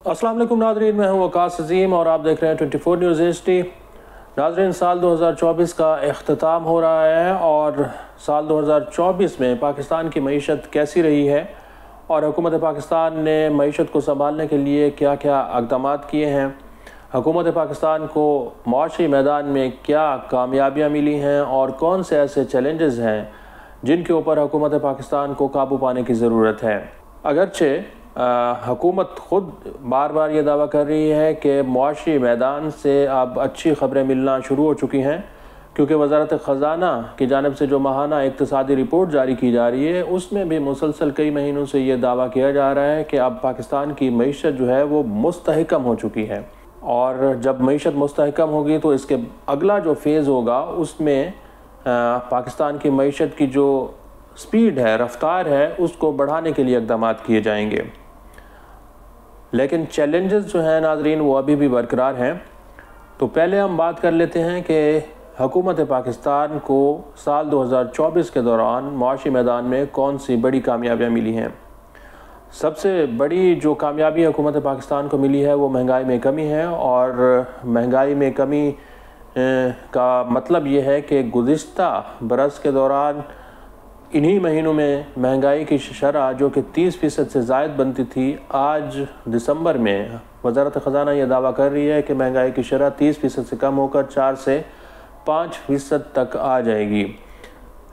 अस्सलाम वालेकुम नाज़रीन, मैं हूं वकास अज़ीम और आप देख रहे हैं 24 न्यूज़ HD। नाज़रीन, साल 2024 का अख्ताम हो रहा है और साल 2024 में पाकिस्तान की मईशत कैसी रही है और हुकूमत पाकिस्तान ने मईशत को संभालने के लिए क्या क्या इक़दाम किए हैं, हुकूमत पाकिस्तान को माशी मैदान में क्या कामयाबियाँ मिली हैं और कौन से ऐसे चैलेंजेस हैं जिनके ऊपर हुकूमत पाकिस्तान को काबू पाने की ज़रूरत है। अगरचे हुकूमत ख़ुद बार बार ये दावा कर रही है कि मुआशी मैदान से अब अच्छी ख़बरें मिलना शुरू हो चुकी हैं, क्योंकि वज़ारत ख़ज़ाना की जानिब से जो माहाना इक़्तिसादी रिपोर्ट जारी की जा रही है उसमें भी मुसलसल कई महीनों से ये दावा किया जा रहा है कि अब पाकिस्तान की मईशत जो है वो मुस्तहकम हो चुकी है। और जब मईशत मुस्तहकम होगी तो इसके अगला जो फेज़ होगा उसमें पाकिस्तान की मईशत की जो स्पीड है, रफ्तार है, उसको बढ़ाने के लिए इक़दाम किए जाएंगे। लेकिन चैलेंजेस जो हैं नाज़रीन वो अभी भी बरकरार हैं। तो पहले हम बात कर लेते हैं कि हुकूमत पाकिस्तान को साल 2024 के दौरान मुआशी मैदान में कौन सी बड़ी कामयाबियाँ मिली हैं। सबसे बड़ी जो कामयाबी हुकूमत पाकिस्तान को मिली है वो महंगाई में कमी है। और महंगाई में कमी का मतलब ये है कि गुज़िश्ता बरस के दौरान इन्हीं महीनों में महंगाई की शरह जो कि 30% से ज़ायद बनती थी, आज दिसंबर में वज़ारत ख़ज़ाना ये दावा कर रही है कि महंगाई की शरह 30% से कम होकर 4 से 5% तक आ जाएगी।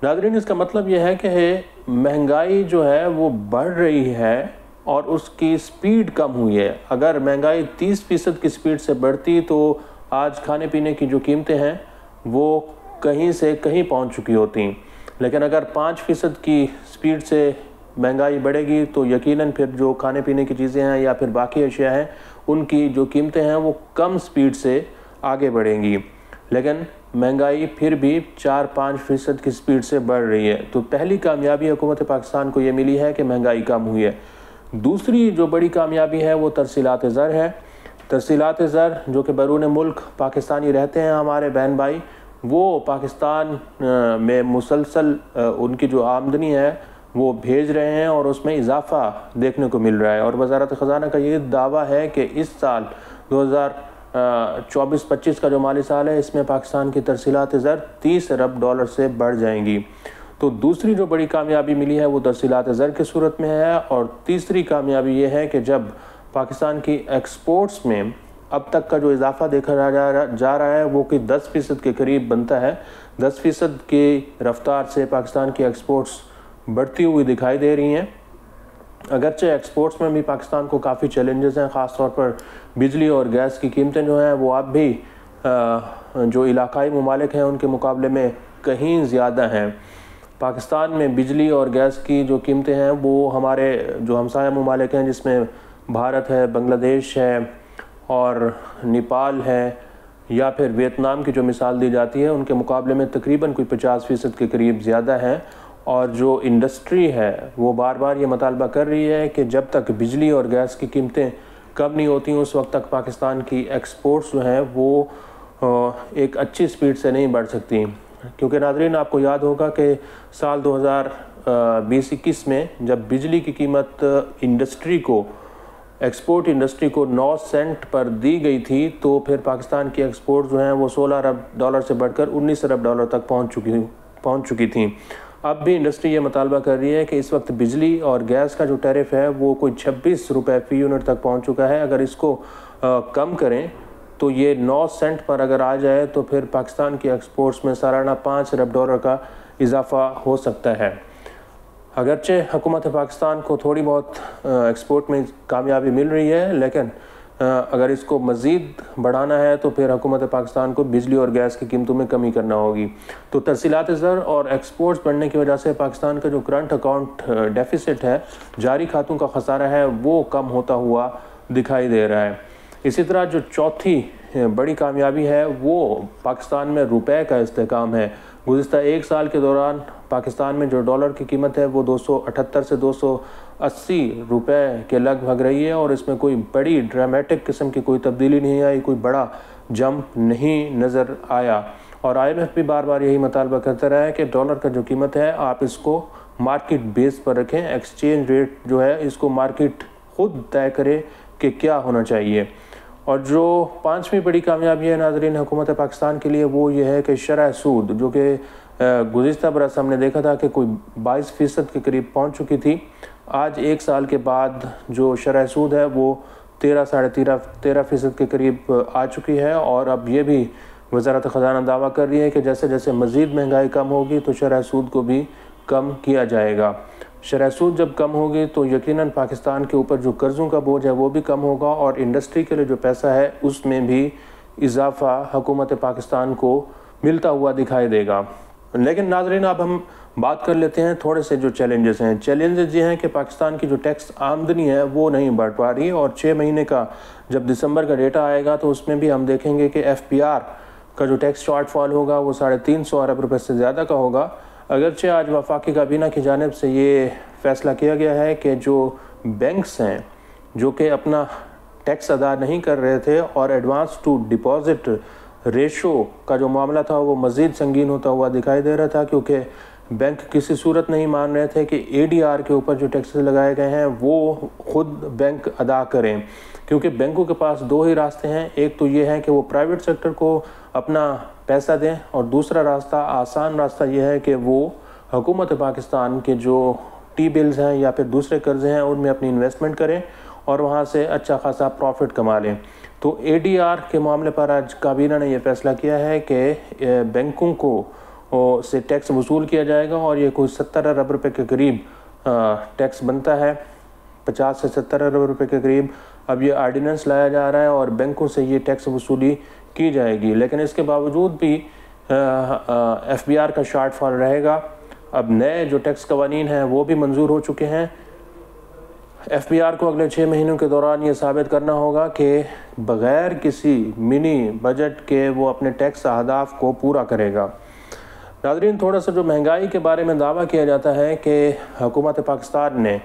नाज़रीन, इसका मतलब यह है कि महंगाई जो है वो बढ़ रही है और उसकी स्पीड कम हुई है। अगर महंगाई 30% की स्पीड से बढ़ती तो आज खाने पीने की जो कीमतें हैं वो कहीं से कहीं पहुंच चुकी होती, लेकिन अगर 5% की स्पीड से महंगाई बढ़ेगी तो यकीनन फिर जो खाने पीने की चीज़ें हैं या फिर बाकी अशिया हैं उनकी जो कीमतें हैं वो कम स्पीड से आगे बढ़ेंगी, लेकिन महंगाई फिर भी 4-5% की स्पीड से बढ़ रही है। तो पहली कामयाबी हुकूमत पाकिस्तान को ये मिली है कि महंगाई कम हुई है। दूसरी जो बड़ी कामयाबी है वो तरसीलात ज़र है। तरसीलात ज़र जो कि बैरून मुल्क पाकिस्तानी रहते हैं हमारे बहन भाई, वो पाकिस्तान में मुसलसल उनकी जो आमदनी है वो भेज रहे हैं और उसमें इजाफ़ा देखने को मिल रहा है। और वज़ारत ख़ज़ाना का ये दावा है कि इस साल 2024-25 का जो माली साल है इसमें पाकिस्तान की तरसीलात ज़र 30 अरब डॉलर से बढ़ जाएंगी। तो दूसरी जो बड़ी कामयाबी मिली है वो तरसीलात ज़र की सूरत में है। और तीसरी कामयाबी ये है कि जब पाकिस्तान की एक्सपोर्ट्स में अब तक का जो इजाफा देखा जा रहा है वो कि 10% के करीब बनता है। 10% की रफ्तार से पाकिस्तान की एक्सपोर्ट्स बढ़ती हुई दिखाई दे रही हैं। अगरचे एक्सपोर्ट्स में भी पाकिस्तान को काफ़ी चैलेंजेस हैं, ख़ास तौर पर बिजली और गैस की कीमतें जो हैं वो अब भी जो इलाकाई ममालिक हैं उनके मुकाबले में कहीं ज़्यादा हैं। पाकिस्तान में बिजली और गैस की जो कीमतें हैं वो हमारे जो हमसाया ममालिक हैं जिसमें भारत है, बांग्लादेश है और नेपाल है या फिर वियतनाम की जो मिसाल दी जाती है उनके मुकाबले में तकरीबन कोई 50% के करीब ज़्यादा है। और जो इंडस्ट्री है वो बार बार ये मुतालबा कर रही है कि जब तक बिजली और गैस की कीमतें कम नहीं होती उस वक्त तक पाकिस्तान की एक्सपोर्ट्स जो हैं वो एक अच्छी स्पीड से नहीं बढ़ सकती। क्योंकि नाज़रीन, आपको याद होगा कि साल 2020-21 में जब बिजली की कीमत एक्सपोर्ट इंडस्ट्री को 9 सेंट पर दी गई थी तो फिर पाकिस्तान की एक्सपोर्ट जो हैं वो 16 अरब डॉलर से बढ़कर 19 अरब डॉलर तक पहुंच चुकी थी। अब भी इंडस्ट्री ये मुतालबा कर रही है कि इस वक्त बिजली और गैस का जो टैरिफ है वो कोई 26 रुपये फ़ी यूनिट तक पहुंच चुका है। अगर इसको कम करें तो ये 9 सेंट पर अगर आ जाए तो फिर पाकिस्तान की एक्सपोर्ट्स में सालाना 5 अरब डॉलर का इजाफा हो सकता है। अगरचे हुकूमत पाकिस्तान को थोड़ी बहुत एक्सपोर्ट में कामयाबी मिल रही है, लेकिन अगर इसको मज़ीद बढ़ाना है तो फिर हुकूमत पाकिस्तान को बिजली और गैस की कीमतों में कमी करना होगी। तो तरसीलात ज़र और एक्सपोर्ट्स बढ़ने की वजह से पाकिस्तान का जो करंट अकाउंट डेफिसिट है, जारी खातों का खसारा है, वो कम होता हुआ दिखाई दे रहा है। इसी तरह जो चौथी बड़ी कामयाबी है वो पाकिस्तान में रुपए का इस्तेहकाम है। गुज़िश्ता एक साल के दौरान पाकिस्तान में जो डॉलर की कीमत है वो 278 से 280 रुपए के लगभग रही है और इसमें कोई बड़ी ड्रामेटिक किस्म की कोई तब्दीली नहीं आई, कोई बड़ा जंप नहीं नज़र आया। और IMF भी बार बार यही मुतालबा करता रहा है कि डॉलर का जो कीमत है आप इसको मार्केट बेस पर रखें, एक्सचेंज रेट जो है इसको मार्केट खुद तय करे कि क्या होना चाहिए। और जो पांचवी बड़ी कामयाबी है नाज़रीन हुकूमत पाकिस्तान के लिए, वो ये है कि शरह सूद जो कि गुज़िश्ता बरस हमने देखा था कि कोई 22% के करीब पहुंच चुकी थी, आज 1 साल के बाद जो शरह सूद है वो 13-13.5% के करीब आ चुकी है। और अब ये भी वज़ारत ख़ज़ाना दावा कर रही है कि जैसे जैसे मज़ीद महंगाई कम होगी तो शरह सूद को भी कम किया जाएगा। शरह सूद जब कम होगी तो यकीनन पाकिस्तान के ऊपर जो कर्ज़ों का बोझ है वो भी कम होगा और इंडस्ट्री के लिए जो पैसा है उसमें भी इजाफा हुकूमत पाकिस्तान को मिलता हुआ दिखाई देगा। लेकिन नाज़रीन अब हम बात कर लेते हैं थोड़े से जो चैलेंजेस हैं। चैलेंजेस ये हैं कि पाकिस्तान की जो टैक्स आमदनी है वो नहीं बढ़ पा रही, और 6 महीने का जब दिसंबर का डेटा आएगा तो उसमें भी हम देखेंगे कि FPR का जो टैक्स शॉर्टफॉल होगा वो 350 अरब रुपये से ज़्यादा का होगा। अगरचे आज वफाकी काबीना की जानिब से ये फ़ैसला किया गया है कि जो बैंक्स हैं जो कि अपना टैक्स अदा नहीं कर रहे थे और एडवांस टू डिपॉज़िट रेशो का जो मामला था वो मज़ीद संगीन होता हुआ दिखाई दे रहा था, क्योंकि बैंक किसी सूरत नहीं मान रहे थे कि ADR के ऊपर जो टैक्सेस लगाए गए हैं वो खुद बैंक अदा करें, क्योंकि बैंकों के पास 2 ही रास्ते हैं। एक तो ये है कि वो प्राइवेट सेक्टर को अपना पैसा दें, और दूसरा रास्ता, आसान रास्ता ये है कि वो हुकूमत पाकिस्तान के जो T-बिल्स हैं या फिर दूसरे कर्ज़े हैं उनमें अपनी इन्वेस्टमेंट करें और वहाँ से अच्छा खासा प्रॉफिट कमा लें। तो ADR के मामले पर आज काबीना ने यह फ़ैसला किया है कि बैंकों को से टैक्स वसूल किया जाएगा, और ये कोई 70 अरब रुपये के करीब टैक्स बनता है, 50 से 70 अरब रुपये के करीब। अब ये आर्डिनेंस लाया जा रहा है और बैंकों से ये टैक्स वसूली की जाएगी, लेकिन इसके बावजूद भी FBR का शॉर्टफॉल रहेगा। अब नए जो टैक्स कवानीन हैं वो भी मंजूर हो चुके हैं। FBR को अगले 6 महीनों के दौरान ये साबित करना होगा कि बग़ैर किसी मिनी बजट के वो अपने टैक्स अहदाफ को पूरा करेगा। नाज़रीन, थोड़ा सा जो महंगाई के बारे में दावा किया जाता है कि हुकूमत पाकिस्तान ने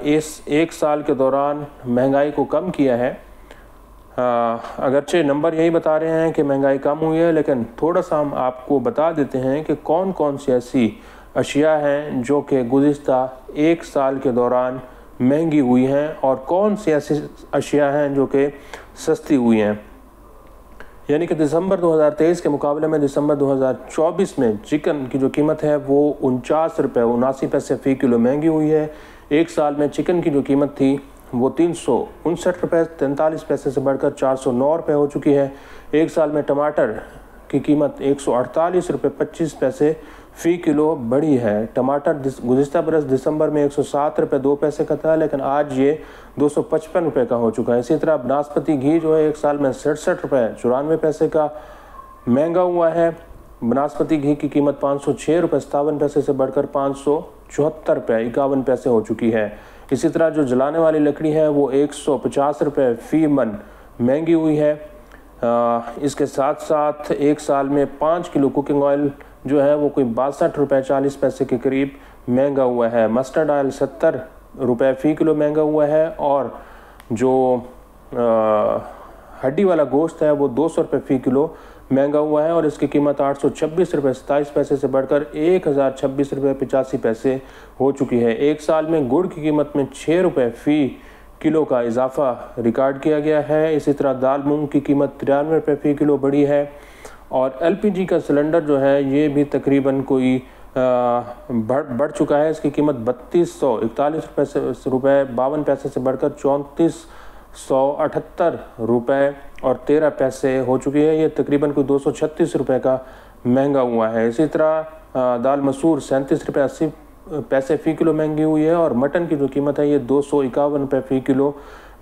इस 1 साल के दौरान महंगाई को कम किया है। अगरचे नंबर यही बता रहे हैं कि महंगाई कम हुई है, लेकिन थोड़ा सा हम आपको बता देते हैं कि कौन कौन सी ऐसी अशिया हैं जो कि गुज़िश्ता 1 साल के दौरान महंगी हुई हैं और कौन सी ऐसी अशिया हैं जो कि सस्ती हुई हैं। यानी कि दिसंबर 2023 के मुकाबले में दिसंबर 2024 में चिकन की जो कीमत है वो 49 रुपये 79 पैसे फ़ी किलो महंगी हुई है। 1 साल में चिकन की जो कीमत थी वो 359 रुपये 43 पैसे से बढ़कर 409 रुपये हो चुकी है। 1 साल में टमाटर की कीमत 148 रुपये 25 पैसे फ़ी किलो बढ़ी है। टमाटर गुज़िश्ता बरस दिसंबर में 107 रुपये 2 पैसे का था, लेकिन आज ये 255 रुपये का हो चुका है। इसी तरह बनास्पति घी जो है 1 साल में 67 रुपये 94 पैसे का महंगा हुआ है। बनास्पति घी की कीमत 506 रुपये 57 पैसे से बढ़कर 574 रुपये 51 पैसे हो चुकी है। इसी तरह जो जलाने वाली लकड़ी है वो 150 रुपये फ़ी मन महंगी हुई है। इसके साथ साथ 1 साल में 5 किलो कुकिंग ऑयल जो है वो कोई 62 रुपये 40 पैसे के करीब महंगा हुआ है। मस्टर्ड ऑयल 70 रुपये फ़ी किलो महंगा हुआ है, और जो हड्डी वाला गोश्त है वो 200 रुपये फ़ी किलो महंगा हुआ है, और इसकी कीमत 826 रुपये 27 पैसे से बढ़कर 1026 रुपये 85 पैसे हो चुकी है। 1 साल में गुड़ की कीमत में 6 रुपये फ़ी किलो का इजाफा रिकॉर्ड किया गया है। इसी तरह दाल मूंग की कीमत 93 रुपये फ़ी किलो बढ़ी है, और LPG का सिलेंडर जो है ये भी तकरीबन कोई बढ़ चुका है। इसकी कीमत 3241 रुपये 52 पैसे से बढ़कर 3478 रुपये और 13 पैसे हो चुकी है। ये तकरीबन कोई 236 रुपये का महंगा हुआ है। इसी तरह दाल मसूर 37 रुपये 80 पैसे फ़ी किलो महंगी हुई है, और मटन की जो कीमत है ये 251 रुपये फ़ी किलो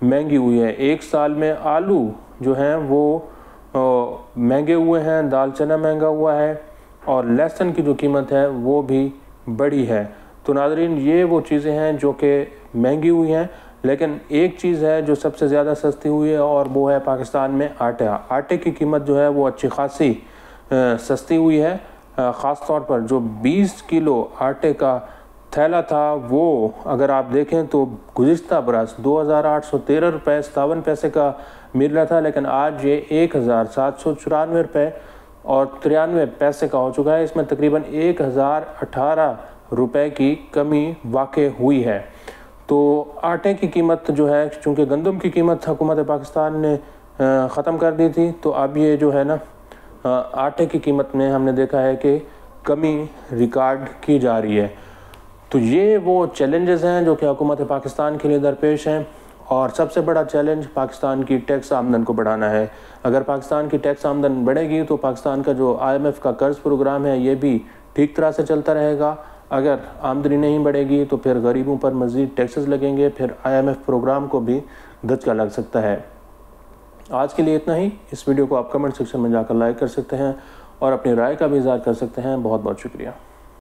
महंगी हुई है। 1 साल में आलू जो हैं वो महंगे हुए हैं, दाल चना महंगा हुआ है, और लहसुन की जो कीमत है वो भी बढ़ी है। तो नाज़रीन, ये वो चीज़ें हैं जो कि महंगी हुई हैं, लेकिन एक चीज़ है जो सबसे ज़्यादा सस्ती हुई है, और वो है पाकिस्तान में आटे की कीमत जो है वो अच्छी खासी सस्ती हुई है। ख़ास तौर पर जो 20 किलो आटे का थैला था वो अगर आप देखें तो गुज़िश्ता बरस 2813 रुपये 57 पैसे का मिल रहा था, लेकिन आज ये 1794 रुपये और 93 पैसे का हो चुका है। इसमें तकरीबन 1018 रुपये की कमी वाक़ई हुई है। तो आटे की कीमत जो है, चूँकि गंदम की कीमत हुकूमत पाकिस्तान ने ख़त्म कर दी थी, तो अब ये जो है ना आटे की कीमत में हमने देखा है कि कमी रिकॉर्ड की जा रही है। तो ये वो चैलेंजेस हैं जो कि हुकूमत पाकिस्तान के लिए दरपेश हैं। और सबसे बड़ा चैलेंज पाकिस्तान की टैक्स आमदन को बढ़ाना है। अगर पाकिस्तान की टैक्स आमदन बढ़ेगी तो पाकिस्तान का जो IMF का कर्ज प्रोग्राम है ये भी ठीक तरह से चलता रहेगा। अगर आमदनी नहीं बढ़ेगी तो फिर गरीबों पर मज़ीद टैक्सेस लगेंगे, फिर IMF प्रोग्राम को भी धक्का लग सकता है। आज के लिए इतना ही। इस वीडियो को आप कमेंट सेक्शन में जाकर लाइक कर सकते हैं और अपनी राय का भी इज़हार कर सकते हैं। बहुत बहुत शुक्रिया।